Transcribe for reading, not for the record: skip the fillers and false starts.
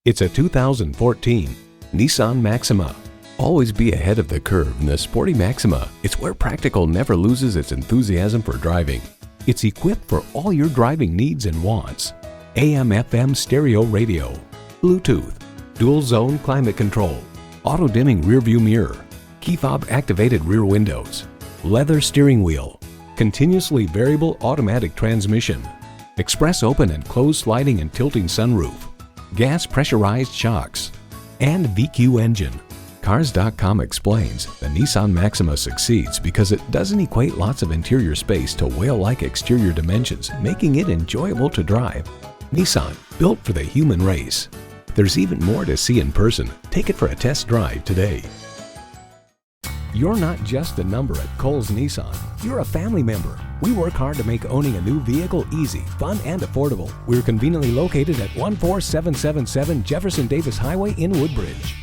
It's a 2014 Nissan Maxima. Always be ahead of the curve in the sporty Maxima. It's where practical never loses its enthusiasm for driving. It's equipped for all your driving needs and wants. AM/FM stereo radio, Bluetooth, dual zone climate control, auto dimming rear view mirror, key fob activated rear windows, leather steering wheel, continuously variable automatic transmission, express open and closed sliding and tilting sunroof, gas pressurized shocks, and VQ engine. Cars.com explains the Nissan Maxima succeeds because it doesn't equate lots of interior space to whale-like exterior dimensions, making it enjoyable to drive. Nissan, built for the human race. There's even more to see in person. Take it for a test drive today. You're not just a number at Cowles Nissan. You're a family member. We work hard to make owning a new vehicle easy, fun, and affordable. We're conveniently located at 14777 Jefferson Davis Highway in Woodbridge.